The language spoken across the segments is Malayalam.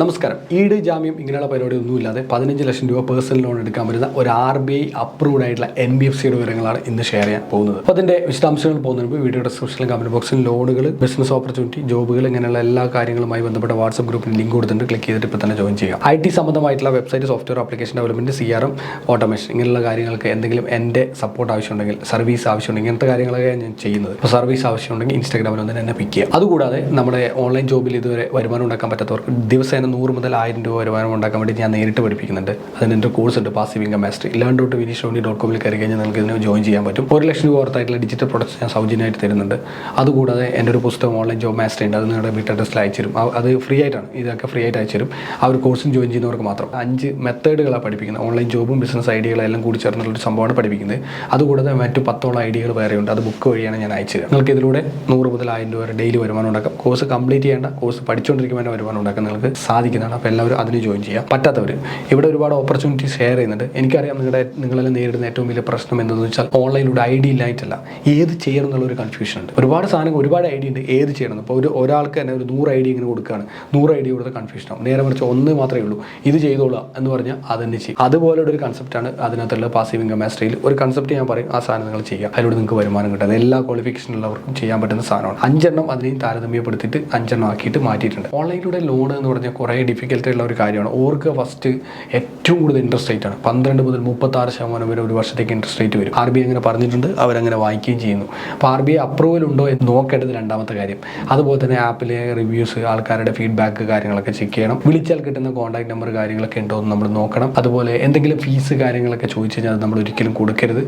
നമസ്കാരം. ഈട് ജാമ്യം ഇങ്ങനെയുള്ള പരിപാടിയൊന്നുമില്ലാതെ 15 ലക്ഷം രൂപ പേഴ്സണൽ ലോൺ എടുക്കാൻ പറ്റുന്ന ഒരു RBI അപ്രൂവ്ഡ് ആയിട്ടുള്ള NBFCയുടെ വിവരങ്ങളാണ് ഇന്ന് ഷെയർ ചെയ്യാൻ പോകുന്നത്. അപ്പോൾ അതിൻ്റെ വിശദാംശങ്ങൾ പോകുന്നതിന് മുമ്പ് വീഡിയോ ഡിസ്ക്രിപ്ഷനിലും കമന്റ് ബോക്സിൽ ലോണുകൾ, ബിസിനസ് ഓപ്പർച്യൂണിറ്റി, ജോബുകൾ ഇങ്ങനെയുള്ള എല്ലാ കാര്യങ്ങളുമായി ബന്ധപ്പെട്ട വാട്സ്ആപ്പ് ഗ്രൂപ്പിന് ലിങ്ക് കൊടുത്തിട്ടുണ്ട്. ക്ലിക്ക് ചെയ്തിട്ട് ഇപ്പോൾ തന്നെ ജോയിൻ ചെയ്യുക. IT സംബന്ധമായിട്ടുള്ള website, software application development, CRM, automation ഇങ്ങനെയുള്ള കാര്യങ്ങൾക്ക് എന്തെങ്കിലും എൻ്റെ സപ്പോർട്ട് ആവശ്യമുണ്ടെങ്കിൽ, സർവീസ് ആവശ്യമുണ്ടെങ്കിൽ, ഇങ്ങനത്തെ കാര്യങ്ങളൊക്കെ ഞാൻ ചെയ്യുന്നത്. അപ്പോൾ സർവീസ് ആവശ്യമുണ്ടെങ്കിൽ ഇൻസ്റ്റാഗ്രാമിൽ ഒന്ന് എന്നെ പിക്ക് ചെയ്യുക. അതുകൂടാതെ നമ്മുടെ ഓൺലൈൻ ജോബിൽ ഇതുവരെ വരുമാനം ഉണ്ടാക്കാൻ പറ്റാത്തവർക്ക് ദിവസേന 100 മുതൽ 1000 രൂപ വരുമാനം ഉണ്ടാക്കാൻ വേണ്ടി ഞാൻ നേരിട്ട് പഠിപ്പിക്കുന്നുണ്ട്. അതിന് എൻ്റെ കോഴ്സ് ഉണ്ട്, പാസീവ് ഇൻകം മാസ്റ്ററി. learn.vinishoni.com കയറി കഴിഞ്ഞാൽ നിങ്ങൾക്ക് ഇതിന് ജോയിൻ ചെയ്യാൻ പറ്റും. 1 ലക്ഷം രൂപ വർത്തായിട്ടുള്ള ഡിജിറ്റൽ പ്രൊഡക്ട്സ് ഞാൻ സൗജന്യമായിട്ട് തരുന്നുണ്ട്. അതുകൂടാതെ എൻ്റെ ഒരു പുസ്തകം ഓൺലൈൻ ജോബ് മാസ്റ്ററി ഉണ്ട്. അത് നിങ്ങളുടെ വീട്ട് അഡ്രസ്സിൽ അയച്ചു തരും. അത് ഫ്രീ ആയിട്ടാണ്, ഇതൊക്കെ ഫ്രീ ആയിട്ട് അയച്ചു തരും. ആ ഒരു കോഴ്സും ജോയിൻ ചെയ്യുന്നവർക്ക് മാത്രം. 5 മെത്തേഡുകളാണ് പഠിപ്പിക്കുന്നത്. ഓൺലൈൻ ജോബും ബിസിനസ് ഐഡിയകളെല്ലാം കൂടി ചേർന്നുള്ളൊരു സംഭവമാണ് പഠിപ്പിക്കുന്നത്. അതുകൂടാതെ മറ്റു 10ഓളം ഐഡിയകൾ വേറെയുണ്ട്. അത് ബുക്ക് വഴിയാണ് ഞാൻ അയച്ചു തരാം. നിങ്ങൾക്ക് ഇതിലൂടെ 100 മുതൽ 1000 രൂപ വരെ ഡെയിലി വരുമാനം ഉണ്ടാക്കാം. കോഴ്സ് കംപ്ലീറ്റ് ചെയ്യേണ്ട, കോഴ്സ് പഠിച്ചുകൊണ്ടിരിക്കുമ്പോൾ തന്നെ വരുമാനം ഉണ്ടാക്കാൻ നിങ്ങൾക്ക് സാധിക്കുന്നതാണ്. അപ്പോൾ എല്ലാവരും അതിന് ജോയിൻ ചെയ്യാം. പറ്റാത്തവർ ഇവിടെ ഒരുപാട് ഓപ്പർച്യൂണിറ്റീസ് ഷെയർ ചെയ്യുന്നുണ്ട്. എനിക്കറിയാം നിങ്ങളെല്ലാം നേരിടുന്ന ഏറ്റവും വലിയ പ്രശ്നം എന്താണെന്ന് വെച്ചാൽ ഓൺലൈനിലൂടെ ഐഡിയ ഇല്ലായിട്ടല്ല, ഏത് ചെയ്യണം എന്നുള്ളൊരു കൺഫ്യൂഷൻ ഉണ്ട്. ഒരുപാട് സാധനങ്ങൾ, ഒരുപാട് ഐഡിയ ഉണ്ട്, ഏത് ചെയ്യണം. അപ്പോൾ ഒരാൾക്ക് തന്നെ ഒരു 100 ഐഡിയ ഇങ്ങനെ കൊടുക്കുകയാണ്. 100 ഐഡിയ കൊടുത്ത കൺഫ്യൂഷൻ ആവും. നേരെ മറിച്ച് ഒന്ന് മാത്രമേ ഉള്ളൂ, ഇത് ചെയ്തോളാം എന്ന് പറഞ്ഞാൽ അതെന്നെ ചെയ്യും. അതുപോലെ ഒരു കൺസെപ്റ്റാണ് അതിനകത്തുള്ള പാസീവ് ഇൻകം മാസ്റ്ററിയിൽ. ഒരു കൺസെപ്റ്റ് ഞാൻ പറയും, ആ സാധനം നിങ്ങൾ ചെയ്യുക. അതിലൂടെ നിങ്ങൾക്ക് വരുമാനം കിട്ടും. അത് എല്ലാ ക്വാളിഫിക്കേഷൻ ഉള്ളവർക്കും ചെയ്യാൻ പറ്റുന്ന സാധനമാണ്. 5 എണ്ണം അതിനെയും താരതമ്യപ്പെടുത്തിയിട്ട് 5 എണ്ണം ആക്കിയിട്ട് മാറ്റിയിട്ടുണ്ട്. ഓൺലൈനിലൂടെ ലോൺ എന്ന് പറഞ്ഞാൽ കുറേ ഡിഫിക്കൽട്ടി ഉള്ള ഒരു കാര്യമാണ്. ഓർക്ക് ഫസ്റ്റ് ഏറ്റവും കൂടുതൽ ഇൻട്രസ്റ്റ് റേറ്റ് ആണ്. 12 മുതൽ 36% വരെ ഒരു വർഷത്തേക്ക് ഇൻട്രസ്റ്റ് റേറ്റ് വരും. RBI അങ്ങനെ പറഞ്ഞിട്ടുണ്ട്, അവരങ്ങനെ വാങ്ങിക്കുകയും ചെയ്യുന്നു. അപ്പോൾ RBI അപ്രൂവൽ ഉണ്ടോ എന്ന് നോക്കേണ്ടത് രണ്ടാമത്തെ കാര്യം. അതുപോലെ തന്നെ ആപ്പിലെ റിവ്യൂസ്, ആൾക്കാരുടെ ഫീഡ്ബാക്ക് കാര്യങ്ങളൊക്കെ ചെക്ക് ചെയ്യണം. വിളിച്ചാൽ കിട്ടുന്ന കോൺടാക്ട് നമ്പർ കാര്യങ്ങളൊക്കെ ഉണ്ടോ എന്ന് നമ്മൾ നോക്കണം. അതുപോലെ എന്തെങ്കിലും ഫീസ് കാര്യങ്ങളൊക്കെ ചോദിച്ചു കഴിഞ്ഞാൽ അത് നമ്മൾ ഒരിക്കലും കൊടുക്കരുത്.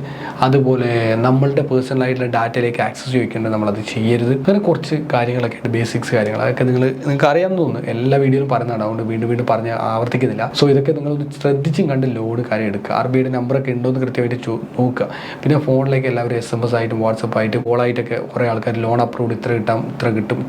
അതുപോലെ നമ്മളുടെ പേഴ്സണലായിട്ടുള്ള ഡാറ്റയിലേക്ക് ആക്സസ് ചോദിക്കേണ്ടത് നമ്മളത് ചെയ്യരുത്. അങ്ങനെ കുറച്ച് കാര്യങ്ങളൊക്കെ ഉണ്ട്, ബേസിക്സ് കാര്യങ്ങൾ. അതൊക്കെ നിങ്ങൾക്ക് അറിയാമെന്ന് തോന്നുന്നു, എല്ലാ വീഡിയോയിലും പറയുന്നതാണ്. അതുകൊണ്ട് വീണ്ടും പറഞ്ഞ് ആവർത്തിക്കുന്നില്ല. സോ ഇതൊക്കെ നിങ്ങളൊന്ന് ശ്രദ്ധിച്ചും കണ്ട് ലോൺ കാര്യം എടുക്കുക. RBIയുടെ നമ്പറൊക്കെ ഉണ്ടോ എന്ന് കൃത്യമായിട്ട് നോക്കുക. പിന്നെ ഫോണിലേക്ക് എല്ലാവരും SMS ആയിട്ടും വാട്സപ്പ് ആയിട്ടും കോളായിട്ടൊക്കെ കുറേ ആൾക്കാർ ലോൺ അപ്രൂവ്ഡ് ഇത്ര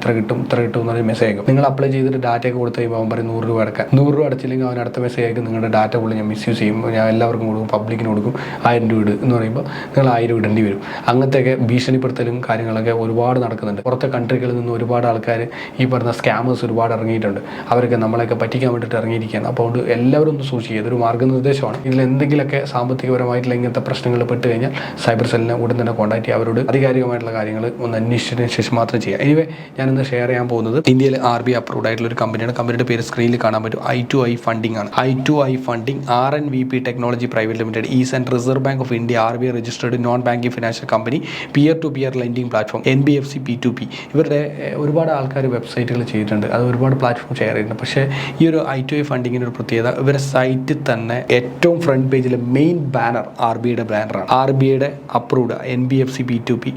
കിട്ടും എന്ന് പറഞ്ഞ് മെസ്സേജ് അയക്കും. നിങ്ങൾ അപ്ലൈ ചെയ്തിട്ട് ഡാറ്റയൊക്കെ കൊടുത്ത് കഴിയുമ്പോൾ അവൻ പറയും 100 രൂപ അടക്കാം. 100 രൂപ അടച്ചില്ലെങ്കിൽ അവൻ അടുത്ത മെസ്സേജ് അയക്കും, നിങ്ങളുടെ ഡാറ്റ പുള്ളി ഞാൻ മിസ്യൂസ് ചെയ്യും, ഞാൻ എല്ലാവർക്കും കൊടുക്കും, പബ്ലിക്കിന് കൊടുക്കും, 1000 രൂപ ഇട് എന്ന് പറയുമ്പോൾ നിങ്ങൾ 1000 ഇടേണ്ടി വരും. അങ്ങനത്തെയൊക്കെ ഭീഷണിപ്പെടുത്തലും കാര്യങ്ങളൊക്കെ ഒരുപാട് നടക്കുന്നുണ്ട്. പുറത്തെ കൺട്രികളിൽ നിന്ന് ഒരുപാട് ആൾക്കാർ, ഈ പറഞ്ഞ സ്കാമേഴ്സ് ഒരുപാട് ഇറങ്ങിയിട്ടുണ്ട്. അവരൊക്കെ നമ്മളെയൊക്കെ പറ്റിക്കാൻ വേണ്ടിയിട്ട് ഇറങ്ങിയിരിക്കുകയാണ്. അപ്പോൾ എല്ലാവരും ഒന്ന് സൂക്ഷിക്കുക. ഇതൊരു മാർഗ്ഗനിർദ്ദേശമാണ്. ഇതിൽ എന്തെങ്കിലുമൊക്കെ സാമ്പത്തികപരമായിട്ടുള്ള ഇങ്ങനത്തെ പ്രശ്നങ്ങൾ പെട്ട് കഴിഞ്ഞാൽ സൈബർ സെല്ലിനെ ഉടൻ തന്നെ കോൺടാക്ട് ചെയ്യുക. അവരോട് ആധികാരികമായിട്ടുള്ള കാര്യങ്ങൾ ഒന്ന് അന്വേഷിച്ചതിന് ശേഷം മാത്രം ചെയ്യുക. എനിവേ ഞാനിന്ന് ഷെയർ ചെയ്യാൻ പോകുന്നത് ഇന്ത്യയിൽ RBI അപ്രൂവ്ഡ് ആയിട്ടുള്ള ഒരു കമ്പനിയാണ്. കമ്പനിയുടെ പേര് സ്ക്രീനിൽ കാണാൻ പറ്റും. I2I ഫണ്ടിംഗ് ആണ്. I2I funding RNVP technology private limited is and reserve bank of India RBI registered non banking financial company, peer to peer lending platform, NBFC P2P. ഇവരുടെ ഒരുപാട് ആൾക്കാർ വെബ്സൈറ്റുകൾ ചെയ്തിട്ടുണ്ട്, അത് ഒരുപാട് പ്ലാറ്റ്ഫോം ഷെയർ ചെയ്തിട്ടുണ്ട്. പക്ഷേ ഈ ഒരു I2I ഫണ്ടിങ്ങിൻ്റെ ഒരു പ്രത്യേകത, ഇവരുടെ സൈറ്റിൽ തന്നെ ഏറ്റവും ഫ്രണ്ട് പേജിലെ മെയിൻ ബാനർ RBIയുടെ ബാനറാണ്. RBIയുടെ approved NBFC P2P,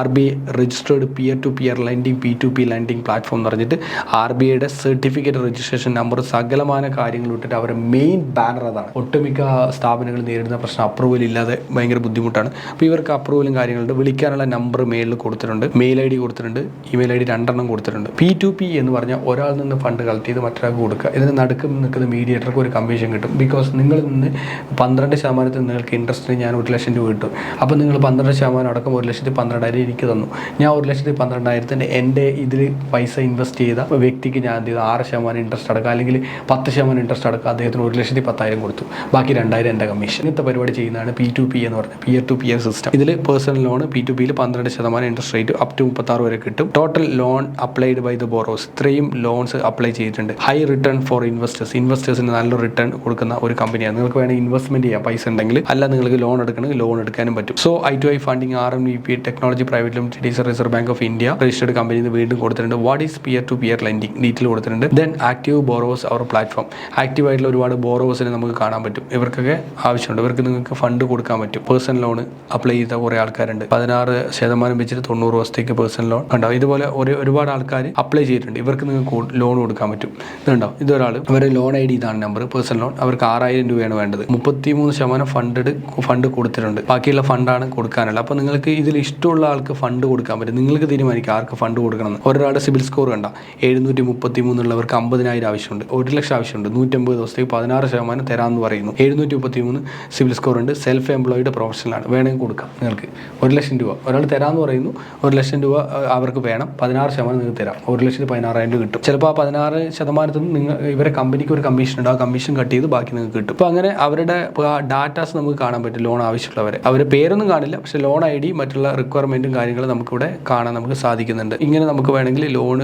RBI registered peer to peer lending P2P lending platform എന്ന് പറഞ്ഞിട്ട് RBIയുടെ സർട്ടിഫിക്കറ്റ്, രജിസ്ട്രേഷൻ നമ്പർ, സകലമാന കാര്യങ്ങൾ ഇട്ടിട്ട് അവരുടെ മെയിൻ ബാനർ അതാണ്. ഒട്ടുമിക്ക സ്ഥാപനങ്ങൾ നേരിടുന്ന പ്രശ്നം അപ്രൂവൽ ഇല്ലാതെ ഭയങ്കര ബുദ്ധിമുട്ടാണ്. അപ്പോൾ ഇവർക്ക് അപ്രൂവലും കാര്യങ്ങളുണ്ട്. വിളിക്കാനുള്ള നമ്പർ മെയിലിൽ കൊടുത്തിട്ടുണ്ട്, മെയിൽ ID കൊടുത്തിട്ടുണ്ട്, ഇമെയിൽ ID 2 എണ്ണം കൊടുത്തിട്ടുണ്ട്. P2P എന്ന് പറഞ്ഞാൽ ഒരാളിൽ നിന്ന് ഫണ്ട് കളക്ട് ചെയ്ത് മറ്റൊരാൾക്ക് കൊടുക്കുക. ഇതിന് നടുക്ക് നിൽക്കുന്ന മീഡിയേറ്റർക്ക് ഒരു കമ്മീഷൻ കിട്ടും. ബിക്കോസ് നിങ്ങളിൽ നിന്ന് 12% നിങ്ങൾക്ക് ഇൻട്രസ്റ്റിന് ഞാൻ 1 ലക്ഷം രൂപ കിട്ടും. അപ്പോൾ നിങ്ങൾ 12% അടക്കം 1,12,000 എനിക്ക് തന്നു. ഞാൻ 1,12,000 എൻ്റെ ഇതിൽ പൈസ ഇൻവെസ്റ്റ് ചെയ്ത വ്യക്തിക്ക് ഞാൻ എന്ത് ചെയ്തു, 6% ഇൻട്രസ്റ്റ് അടക്കുക, അല്ലെങ്കിൽ 10% ഇൻട്രസ്റ്റ് അടക്കുക. അദ്ദേഹത്തിന് 1,10,000 കൊടുത്തു, ബാക്കി 2,000 എൻ്റെ കമ്മീഷൻ. ഇങ്ങനത്തെ പരിപാടി ചെയ്യുന്നതാണ് P2P എന്ന് പറഞ്ഞാൽ പിയർ ടു പിയർ സിസ്റ്റം. ഇതിൽ പേഴ്സണൽ ലോൺ P2Pയിൽ 12% ഇൻട്രസ്റ്റ് റേറ്റ് അപ് ടു 36 വരെ കിട്ടും. Total loan applied by the borrowers, ഇത്രയും ലോൺസ് അപ്ലൈ ചെയ്തിട്ടുണ്ട്. ഹൈ റിട്ടേൺ ഫോർ ഇൻവെസ്റ്റേഴ്സിന് നല്ല റിട്ടേൺ കൊടുക്കുന്ന ഒരു കമ്പനിയാണ്. നിങ്ങൾക്ക് വേണമെങ്കിൽ ഇൻവെസ്റ്റ്മെന്റ് ചെയ്യാം പൈസ ഉണ്ടെങ്കിൽ, അല്ല നിങ്ങൾക്ക് ലോൺ എടുക്കണമെങ്കിൽ ലോൺ എടുക്കാനും പറ്റും. So I2I funding RNVP technology private limited is reserve bank of India registered company എന്ന് വീണ്ടും കൊടുത്തിട്ടുണ്ട്. What is peer to peer lending detail കൊടുത്തിട്ടുണ്ട്. ദെൻ ആക്റ്റീവ് ബോറോവേഴ്സ് അവർ പ്ലാറ്റ്ഫോം, ആക്റ്റീവ് ആയിട്ടുള്ള ഒരുപാട് ബോറോവേഴ്സിനെ നമുക്ക് കാണാൻ പറ്റും. ഇവർക്കൊക്കെ ആവശ്യമുണ്ട്, ഇവർക്ക് നിങ്ങൾക്ക് ഫണ്ട് കൊടുക്കാൻ പറ്റും. പേഴ്സണൽ ലോൺ അപ്ലൈ ചെയ്ത കുറേ ആൾക്കാരുണ്ട്. 16% വെച്ചിട്ട് 90 ദിവസത്തേക്ക് പേഴ്സണൽ ലോൺ ഉണ്ടാവും. ഇതുപോലെ ഒരുപാട് ആൾക്കാർ അപ്ലൈ ചെയ്തിട്ടുണ്ട്. ഇവർക്ക് നിങ്ങൾക്ക് ലോൺ കൊടുക്കാൻ പറ്റും. ഇതുണ്ടാവും, ഇതൊരാൾ, അവരുടെ ലോൺ ID ഇതാണ് നമ്പർ, പേഴ്സണൽ ലോൺ. അവർക്ക് 6,000 രൂപയാണ് വേണ്ടത്. 33% ഫണ്ട് കൊടുത്തിട്ടുണ്ട്. ബാക്കിയുള്ള ഫണ്ടാണ് കൊടുക്കാനുള്ളത്. അപ്പോൾ നിങ്ങൾക്ക് ഇതിൽ ഇഷ്ടമുള്ള ആൾക്ക് ഫണ്ട് കൊടുക്കാൻ പറ്റും. നിങ്ങൾക്ക് തീരുമാനിക്കാം ആർക്ക് ഫണ്ട് കൊടുക്കണം. ഒരാളുടെ സിബിൽ സ്കോർ കണ്ട 733 ഉള്ളവർക്ക് 50,000 ആവശ്യമുണ്ട്, 1 ലക്ഷം ആവശ്യമുണ്ട്. 150 ദിവസത്തേക്ക് 16% തരാമെന്ന് പറയുന്നു. 733 സിബിൽ സ്കോർ ഉണ്ട്. സെൽഫ് എംപ്ലോയിഡ് പ്രൊഫഷണലാണ്, വേണമെങ്കിൽ കൊടുക്കാം നിങ്ങൾക്ക് 1 ലക്ഷം രൂപ. ഒരാൾ തരാമെന്ന് പറയുന്നു, 1 ലക്ഷം രൂപ അവർക്ക് വേണം, 16% നിങ്ങൾക്ക് തരാം. 1,16,000 കിട്ടും. ചിലപ്പോൾ ആ 16% ശതമാനത്തിൽ നിങ്ങൾ ഇവരെ കമ്പനിക്ക് ഒരു കമ്മീഷൻ ഉണ്ട്, ആ കമ്മീഷൻ കട്ട് ചെയ്ത് ബാക്കി നിങ്ങൾക്ക് കിട്ടും. അപ്പോൾ അങ്ങനെ അവരുടെ ഡാറ്റാസ് നമുക്ക് കാണാൻ പറ്റും. ലോൺ ആവശ്യമുള്ളവരെ അവരുടെ പേരൊന്നും കാണില്ല, പക്ഷേ ലോൺ ID മറ്റുള്ള റിക്വയർമെൻറ്റും കാര്യങ്ങളും നമുക്കിവിടെ കാണാൻ നമുക്ക് സാധിക്കുന്നുണ്ട്. ഇങ്ങനെ നമുക്ക് വേണമെങ്കിൽ ലോൺ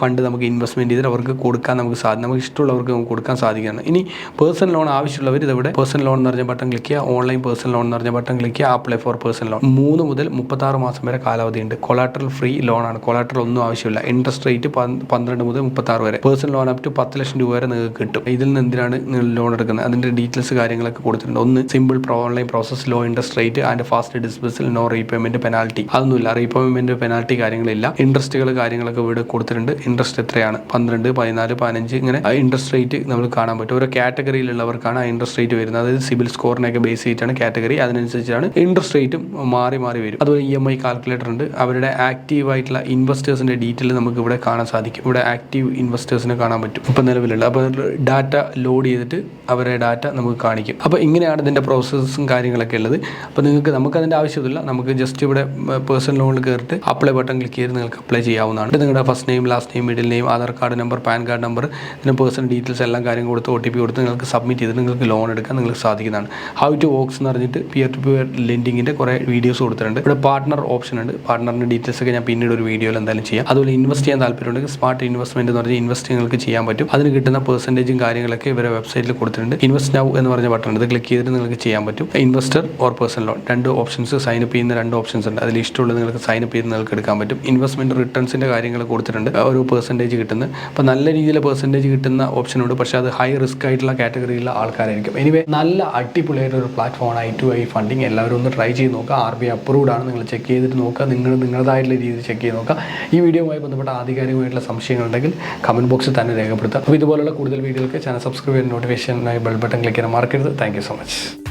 ഫണ്ട് നമുക്ക് ഇൻവെസ്റ്റ്മെൻറ്റ് ചെയ്തിട്ട് അവർക്ക് കൊടുക്കാൻ നമുക്ക് നമുക്ക് ഇഷ്ടമുള്ളവർക്ക് നമുക്ക് കൊടുക്കാൻ സാധിക്കുന്നതാണ്. ഇനി പേഴ്സണൽ ലോൺ ആവശ്യമുള്ളവർ ഇതവിടെ പേഴ്സണൽ ലോൺ എന്ന് പറഞ്ഞ ബട്ടൺ ക്ലിക്ക് ചെയ്യുക, ഓൺലൈൻ പേഴ്സണൽ ലോൺ എന്ന് പറഞ്ഞ ബട്ടൺ ക്ലിക്ക് ചെയ്യുക, അപ്ലൈ ഫോർ പേഴ്സണൽ ലോൺ. 3 മുതൽ 36 മാസം വരെ കാലാവധിയുണ്ട്. കൊളാട്രൽ ഫ്രീ ലോൺ ആണ്, കൊളാട്രൽ ഒന്നും ആവശ്യമില്ല. ഇൻട്രസ്റ്റ് റേറ്റ് 12 മുതൽ 36 വരെ. പേഴ്സണൽ ലോൺ അപ് ടു 10 ലക്ഷം രൂപ വരെ നിങ്ങൾക്ക് കിട്ടും. ഇതിൽ നിന്ന് എന്തിനാണ് നിങ്ങൾ ലോൺ എടുക്കുന്നത് അതിൻ്റെ ഡീറ്റെയിൽസ് കാര്യങ്ങളൊക്കെ കൊടുത്തിട്ടുണ്ട്. ഒന്ന് simple online process, low interest rate and fast disbursal, no repayment penalty. അതൊന്നുമില്ല, റീപേയ്മെന്റ് പെനാൽറ്റി കാര്യങ്ങളില്ല. ഇൻട്രസ്റ്റുകൾ കാര്യങ്ങളൊക്കെ ഇവിടെ കൊടുത്തിട്ടുണ്ട്. ഇൻട്രസ്റ്റ് എത്രയാണ് 12, 14, 15 ഇങ്ങനെ ഇൻട്രസ്റ്റ് റേറ്റ് നമ്മൾ കാണാൻ പറ്റും. ഓരോ കാറ്റഗറിയിലുള്ളവർക്കാണ് ആ ഇൻട്രസ്റ്റ് റേറ്റ് വരുന്നത്. അതായത് സിബിൽ സ്കോറിനെയൊക്കെ ബേസ് ചെയ്തിട്ടാണ് കാറ്റഗറി, അതിനനുസരിച്ചാണ് ഇൻട്രസ്റ്റ് റേറ്റും മാറി വരും. അതുപോലെ EMI കാൽക്കുലേറ്റർ ഉണ്ട്. അവരുടെ ആക്റ്റീവ് ആയിട്ടുള്ള ഇൻവെസ്റ്റേഴ്സിന്റെ ഡീറ്റെയിൽ നമുക്ക് ഇവിടെ കാണാൻ സാധിക്കും. ഇവിടെ ആക്റ്റീവ് ഇൻവെസ്റ്റേഴ്സിനെ കാണാൻ പറ്റും ഇപ്പോൾ നിലവിലുള്ള. അപ്പോൾ ഡാറ്റ ലോഡ് ചെയ്തിട്ട് അവരുടെ ഡാറ്റ നമുക്ക് കാണിക്കും. അപ്പോൾ ഇങ്ങനെയാണ് ഇതിൻ്റെ പ്രോസസ്സും കാര്യങ്ങളൊക്കെ ഉള്ളത്. അപ്പോൾ നമുക്കതിൻ്റെ ആവശ്യമില്ല. നമുക്ക് ജസ്റ്റ് ഇവിടെ പേഴ്സണൽ ലോണിൽ കയറിയിട്ട് അപ്ലൈ ബട്ടൺ ക്ലിക്ക് ചെയ്ത് നിങ്ങൾക്ക് അപ്ലൈ ചെയ്യാവുന്നതാണ്. നിങ്ങളുടെ first name, last name, middle name, Aadhaar card number, pan card number, ഇതിന് പേഴ്സണൽ ഡീറ്റെയിൽസ് എല്ലാം കാര്യങ്ങൾ കൊടുത്ത് OTP കൊടുത്ത് നിങ്ങൾക്ക് സബ്മിറ്റ് ചെയ്തിട്ട് നിങ്ങൾക്ക് ലോൺ എടുക്കാൻ നിങ്ങൾക്ക് സാധിക്കുന്നതാണ്. ഹൗ ടു വർക്ക്സ് എന്ന് പറഞ്ഞിട്ട് പിയർ ടു പിയർ ലെൻഡിങ്ങിൻ്റെ കുറേ വീഡിയോസ് കൊടുത്തിട്ടുണ്ട്. ഇവിടെ പാർട്ണർ ഓപ്ഷൻ ഉണ്ട്. പാർട്ണറിൻ്റെ ഡീറ്റെയിൽസ് ഒക്കെ ഞാൻ പിന്നീട് ഒരു വീഡിയോയിൽ എന്തായാലും ചെയ്യാം. അതുപോലെ ഇൻവെസ്റ്റ് ചെയ്യാൻ താല്പര്യമുണ്ടെങ്കിൽ സ്മാർട്ട് ഇൻവെസ്റ്റ്മെന്റ് എന്ന് പറഞ്ഞാൽ ഇൻവെസ്റ്റ് നിങ്ങൾക്ക് ചെയ്യാൻ പറ്റും. അതിന് കിട്ടുന്ന പെർസെൻറ്റേജും കാര്യങ്ങളൊക്കെ ഇവരെ വെബ്സൈറ്റിൽ കൊടുത്തിട്ടുണ്ട്. ഇൻവെസ്റ്റ് നൗ എന്ന് പറഞ്ഞ ബട്ടൺ ഇത് ക്ലിക്ക് ചെയ്തിട്ട് നിങ്ങൾക്ക് ചെയ്യാൻ പറ്റും. Investor or personal loan 2 options, sign up ചെയ്യുന്ന 2 ഓപ്ഷൻസ് ഉണ്ട്. അതിൽ ഇഷ്ടമുള്ളത് നിങ്ങൾക്ക് സൈനപ്പ് ചെയ്ത് നിങ്ങൾക്ക് എടുക്കാൻ പറ്റും. ഇൻവെസ്റ്റ്മെന്റ് റിട്ടേൺസിൻ്റെ കാര്യങ്ങൾ കൊടുത്തിട്ടുണ്ട്, ഒരു പെർസെൻറ്റേജ് കിട്ടുന്നത്. അപ്പോൾ നല്ല രീതിയിൽ പെർസെൻറ്റേജ് കിട്ടുന്ന ഓപ്ഷനുണ്ട്, പക്ഷേ അത് ഹൈ റിസ്ക് ആയിട്ടുള്ള കാറ്റഗറിയിലുള്ള ആൾക്കാരായിരിക്കും. എനിവേ നല്ല അടിപൊളിയായിട്ടൊരു പ്ലാറ്റ്ഫോമാണ് I2I ഫണ്ടിങ്. എല്ലാവരും ഒന്ന് ട്രൈ ചെയ്ത് നോക്കുക. RBI അപ്രൂവ്ഡ് ആണ്. നിങ്ങൾ ചെക്ക് ചെയ്തിട്ട് നോക്കുക. നിങ്ങളുടേതായിട്ടുള്ള രീതിയിൽ ചെക്ക് ചെയ്ത് നോക്കുക. ഈ വീഡിയോയുമായി ബന്ധപ്പെട്ട ആധികാരികമായിട്ടുള്ള സംശയങ്ങളുണ്ടെങ്കിൽ കമൻറ്റ് ബോക്സിൽ തന്നെ രേഖപ്പെടുത്തുക. അപ്പോൾ ഇതുപോലുള്ള കൂടുതൽ വീഡിയോകൾക്ക് ചാനൽ സബ്സ്ക്രൈബ് ചെയ്ത് നോട്ടിഫിക്കേഷനായി ബെൽ ബട്ടൺ ക്ലിക്ക് ചെയ്യാൻ മറക്കരുത്. Thank you so much.